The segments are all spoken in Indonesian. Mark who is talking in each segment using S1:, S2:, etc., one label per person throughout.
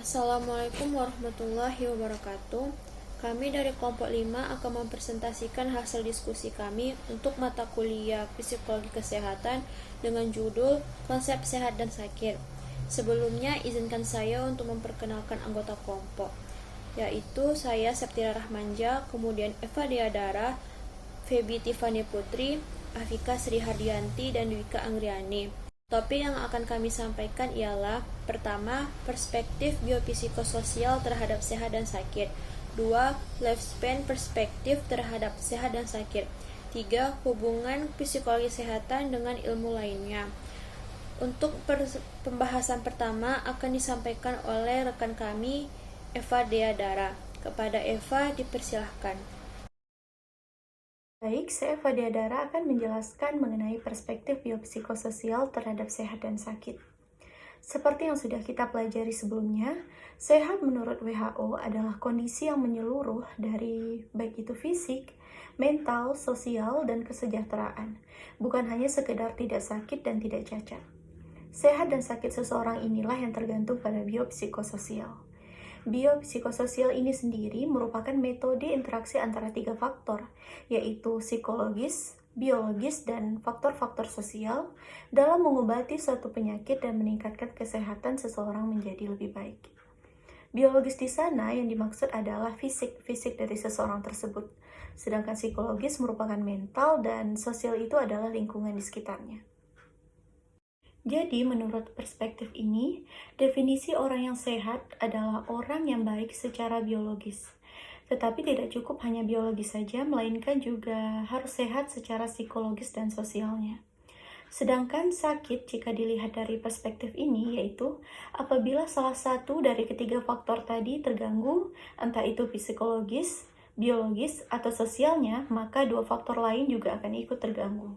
S1: Assalamualaikum warahmatullahi wabarakatuh. Kami dari kelompok 5 akan mempresentasikan hasil diskusi kami untuk mata kuliah Psikologi Kesehatan dengan judul Konsep Sehat dan Sakit. Sebelumnya, izinkan saya untuk memperkenalkan anggota kelompok, yaitu saya Septira Rahmanja, kemudian Eva Diadara, Feby Tiffany Putri, Afika Sri Hardianti, dan Dwika Anggriani. Topik yang akan kami sampaikan ialah: pertama, perspektif biopsikososial terhadap sehat dan sakit. 2. Lifespan perspektif terhadap sehat dan sakit. 3. Hubungan psikologi kesehatan dengan ilmu lainnya. Untuk pembahasan pertama akan disampaikan oleh rekan kami, Eva Diadara. Kepada Eva, dipersilahkan.
S2: Baik, saya Eva Diadara akan menjelaskan mengenai perspektif biopsikososial terhadap sehat dan sakit. Seperti yang sudah kita pelajari sebelumnya, sehat menurut WHO adalah kondisi yang menyeluruh dari baik itu fisik, mental, sosial, dan kesejahteraan, bukan hanya sekedar tidak sakit dan tidak cacat. Sehat dan sakit seseorang inilah yang tergantung pada biopsikososial. Biopsikososial ini sendiri merupakan metode interaksi antara 3 faktor, yaitu psikologis, biologis, dan faktor-faktor sosial dalam mengobati suatu penyakit dan meningkatkan kesehatan seseorang menjadi lebih baik. Biologis di sana yang dimaksud adalah fisik dari seseorang tersebut, sedangkan psikologis merupakan mental dan sosial itu adalah lingkungan di sekitarnya. Jadi, menurut perspektif ini, definisi orang yang sehat adalah orang yang baik secara biologis. Tetapi tidak cukup hanya biologis saja, melainkan juga harus sehat secara psikologis dan sosialnya. Sedangkan sakit, jika dilihat dari perspektif ini, yaitu apabila salah satu dari ketiga faktor tadi terganggu, entah itu psikologis, biologis, atau sosialnya, maka 2 faktor lain juga akan ikut terganggu.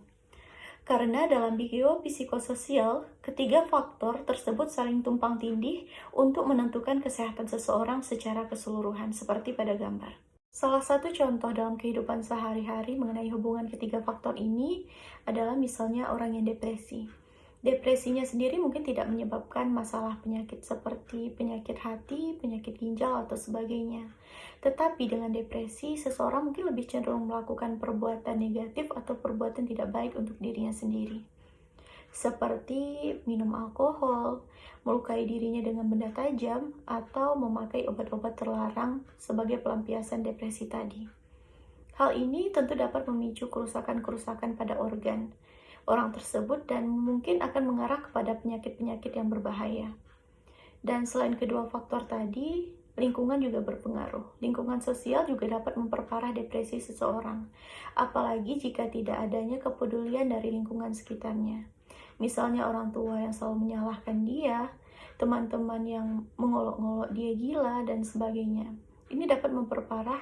S2: Karena dalam biopsikososial, ketiga faktor tersebut saling tumpang tindih untuk menentukan kesehatan seseorang secara keseluruhan, seperti pada gambar. Salah satu contoh dalam kehidupan sehari-hari mengenai hubungan ketiga faktor ini adalah misalnya orang yang depresi. Depresinya sendiri mungkin tidak menyebabkan masalah penyakit seperti penyakit hati, penyakit ginjal, atau sebagainya. Tetapi dengan depresi, seseorang mungkin lebih cenderung melakukan perbuatan negatif atau perbuatan tidak baik untuk dirinya sendiri. Seperti minum alkohol, melukai dirinya dengan benda tajam, atau memakai obat-obat terlarang sebagai pelampiasan depresi tadi. Hal ini tentu dapat memicu kerusakan-kerusakan pada organ orang tersebut dan mungkin akan mengarah kepada penyakit-penyakit yang berbahaya. Dan selain kedua faktor tadi, lingkungan juga berpengaruh. Lingkungan sosial juga dapat memperparah depresi seseorang, apalagi jika tidak adanya kepedulian dari lingkungan sekitarnya. Misalnya orang tua yang selalu menyalahkan dia, teman-teman yang mengolok-ngolok dia gila, dan sebagainya. Ini dapat memperparah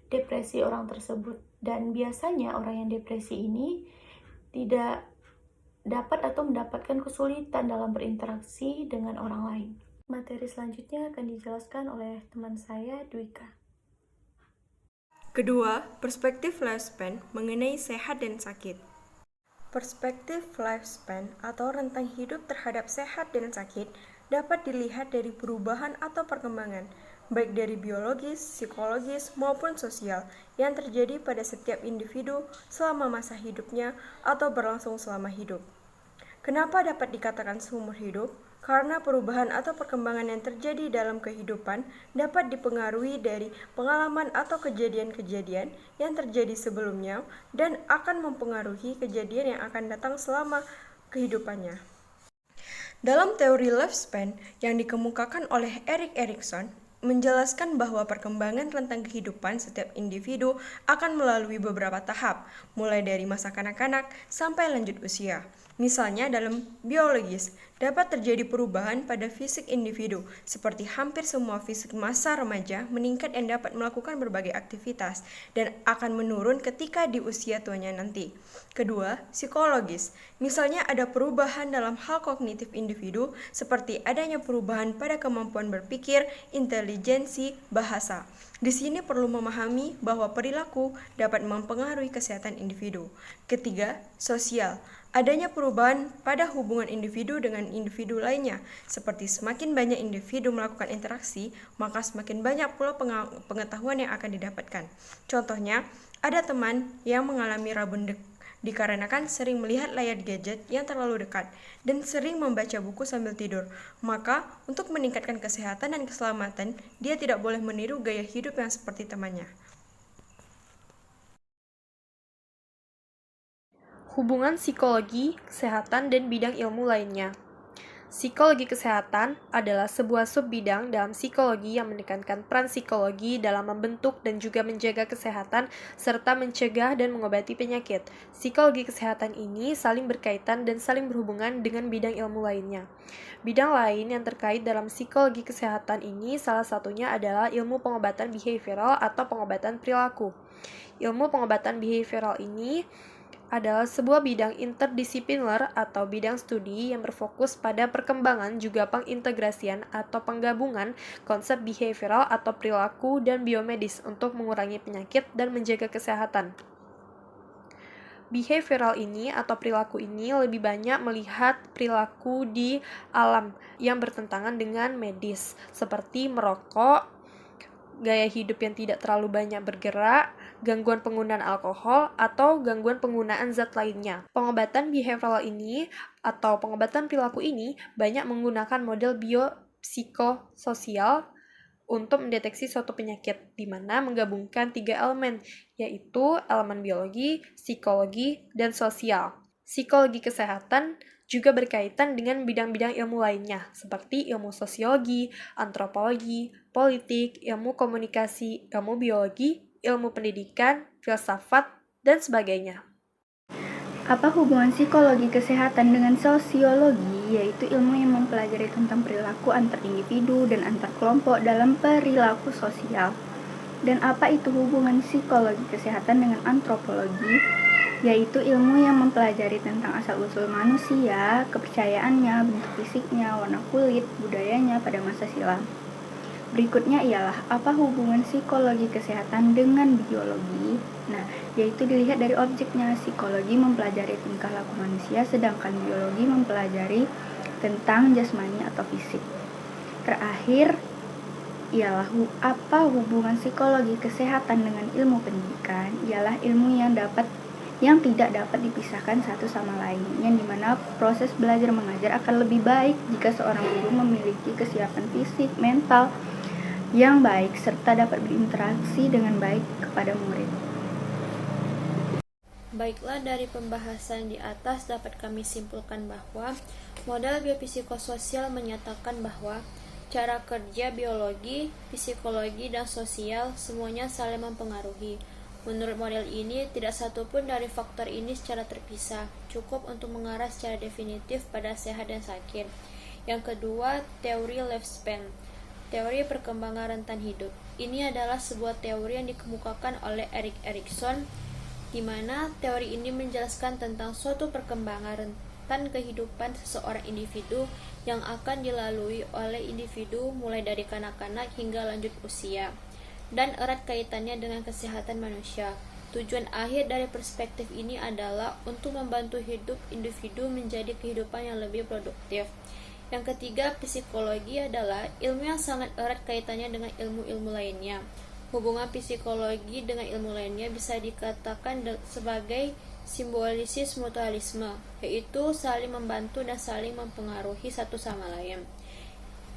S2: depresi orang tersebut. Dan biasanya orang yang depresi ini tidak dapat atau mendapatkan kesulitan dalam berinteraksi dengan orang lain. Materi selanjutnya akan dijelaskan oleh teman saya, Dwika.
S3: Kedua, perspektif lifespan mengenai sehat dan sakit. Perspektif lifespan atau rentang hidup terhadap sehat dan sakit dapat dilihat dari perubahan atau perkembangan, baik dari biologis, psikologis, maupun sosial yang terjadi pada setiap individu selama masa hidupnya atau berlangsung selama hidup. Kenapa dapat dikatakan seumur hidup? Karena perubahan atau perkembangan yang terjadi dalam kehidupan dapat dipengaruhi dari pengalaman atau kejadian-kejadian yang terjadi sebelumnya dan akan mempengaruhi kejadian yang akan datang selama kehidupannya. Dalam teori lifespan yang dikemukakan oleh Erik Erikson, menjelaskan bahwa perkembangan rentang kehidupan setiap individu akan melalui beberapa tahap, mulai dari masa kanak-kanak sampai lanjut usia. Misalnya dalam biologis, dapat terjadi perubahan pada fisik individu, seperti hampir semua fisik masa remaja meningkat dan dapat melakukan berbagai aktivitas, dan akan menurun ketika di usia tuanya nanti. Kedua, psikologis. Misalnya ada perubahan dalam hal kognitif individu, seperti adanya perubahan pada kemampuan berpikir, intelijensi, bahasa. Di sini perlu memahami bahwa perilaku dapat mempengaruhi kesehatan individu. Ketiga, sosial. Adanya perubahan pada hubungan individu dengan individu lainnya, seperti semakin banyak individu melakukan interaksi, maka semakin banyak pula pengetahuan yang akan didapatkan. Contohnya, ada teman yang mengalami rabun dikarenakan sering melihat layar gadget yang terlalu dekat dan sering membaca buku sambil tidur. Maka, untuk meningkatkan kesehatan dan keselamatan, dia tidak boleh meniru gaya hidup yang seperti temannya.
S1: Hubungan psikologi, kesehatan, dan bidang ilmu lainnya. Psikologi kesehatan adalah sebuah sub-bidang dalam psikologi yang menekankan peran psikologi dalam membentuk dan juga menjaga kesehatan serta mencegah dan mengobati penyakit. Psikologi kesehatan ini saling berkaitan dan saling berhubungan dengan bidang ilmu lainnya. Bidang lain yang terkait dalam psikologi kesehatan ini salah satunya adalah ilmu pengobatan behavioral atau pengobatan perilaku. Ilmu pengobatan behavioral ini adalah sebuah bidang interdisipliner atau bidang studi yang berfokus pada perkembangan juga pengintegrasian atau penggabungan konsep behavioral atau perilaku dan biomedis untuk mengurangi penyakit dan menjaga kesehatan. Behavioral ini atau perilaku ini lebih banyak melihat perilaku di alam yang bertentangan dengan medis, seperti merokok, gaya hidup yang tidak terlalu banyak bergerak, gangguan penggunaan alkohol, atau gangguan penggunaan zat lainnya. Pengobatan behavioral ini atau pengobatan perilaku ini banyak menggunakan model biopsikososial untuk mendeteksi suatu penyakit, di mana menggabungkan 3 elemen, yaitu elemen biologi, psikologi, dan sosial. Psikologi kesehatan juga berkaitan dengan bidang-bidang ilmu lainnya, seperti ilmu sosiologi, antropologi, politik, ilmu komunikasi, ilmu biologi, ilmu pendidikan, filsafat, dan sebagainya.
S4: Apa hubungan psikologi kesehatan dengan sosiologi, yaitu ilmu yang mempelajari tentang perilaku antar individu dan antar kelompok dalam perilaku sosial? Dan apa itu hubungan psikologi kesehatan dengan antropologi, yaitu ilmu yang mempelajari tentang asal-usul manusia, kepercayaannya, bentuk fisiknya, warna kulit, budayanya pada masa silam? Berikutnya ialah apa hubungan psikologi kesehatan dengan biologi? Nah, yaitu dilihat dari objeknya. Psikologi mempelajari tingkah laku manusia, sedangkan biologi mempelajari tentang jasmani atau fisik. Terakhir ialah apa hubungan psikologi kesehatan dengan ilmu pendidikan? Ialah ilmu yang tidak dapat dipisahkan satu sama lain, yang dimana proses belajar mengajar akan lebih baik jika seorang guru memiliki kesiapan fisik, mental yang baik, serta dapat berinteraksi dengan baik kepada murid.
S1: Baiklah, dari pembahasan di atas dapat kami simpulkan bahwa model biopsikososial menyatakan bahwa cara kerja biologi, psikologi, dan sosial semuanya saling mempengaruhi. Menurut model ini, tidak satupun dari faktor ini secara terpisah, cukup untuk mengarah secara definitif pada sehat dan sakit. Yang kedua, teori lifespan, teori perkembangan rentan hidup. Ini adalah sebuah teori yang dikemukakan oleh Erik Erikson, di mana teori ini menjelaskan tentang suatu perkembangan rentan kehidupan seseorang individu yang akan dilalui oleh individu mulai dari kanak-kanak hingga lanjut usia, dan erat kaitannya dengan kesehatan manusia. Tujuan akhir dari perspektif ini adalah untuk membantu hidup individu menjadi kehidupan yang lebih produktif. Yang ketiga, psikologi adalah ilmu yang sangat erat kaitannya dengan ilmu-ilmu lainnya. Hubungan psikologi dengan ilmu lainnya bisa dikatakan sebagai simbiosis mutualisme, yaitu saling membantu dan saling mempengaruhi satu sama lain.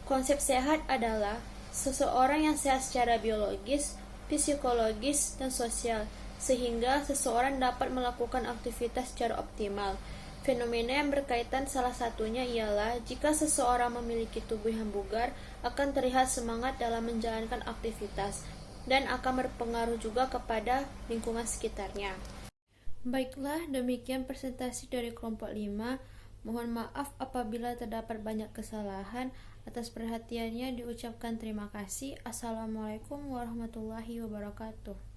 S1: Konsep sehat adalah seseorang yang sehat secara biologis, psikologis, dan sosial, sehingga seseorang dapat melakukan aktivitas secara optimal. Fenomena yang berkaitan salah satunya ialah jika seseorang memiliki tubuh yang bugar, akan terlihat semangat dalam menjalankan aktivitas, dan akan berpengaruh juga kepada lingkungan sekitarnya. Baiklah, demikian presentasi dari kelompok 5. Mohon maaf apabila terdapat banyak kesalahan. Atas perhatiannya diucapkan terima kasih. Assalamualaikum warahmatullahi wabarakatuh.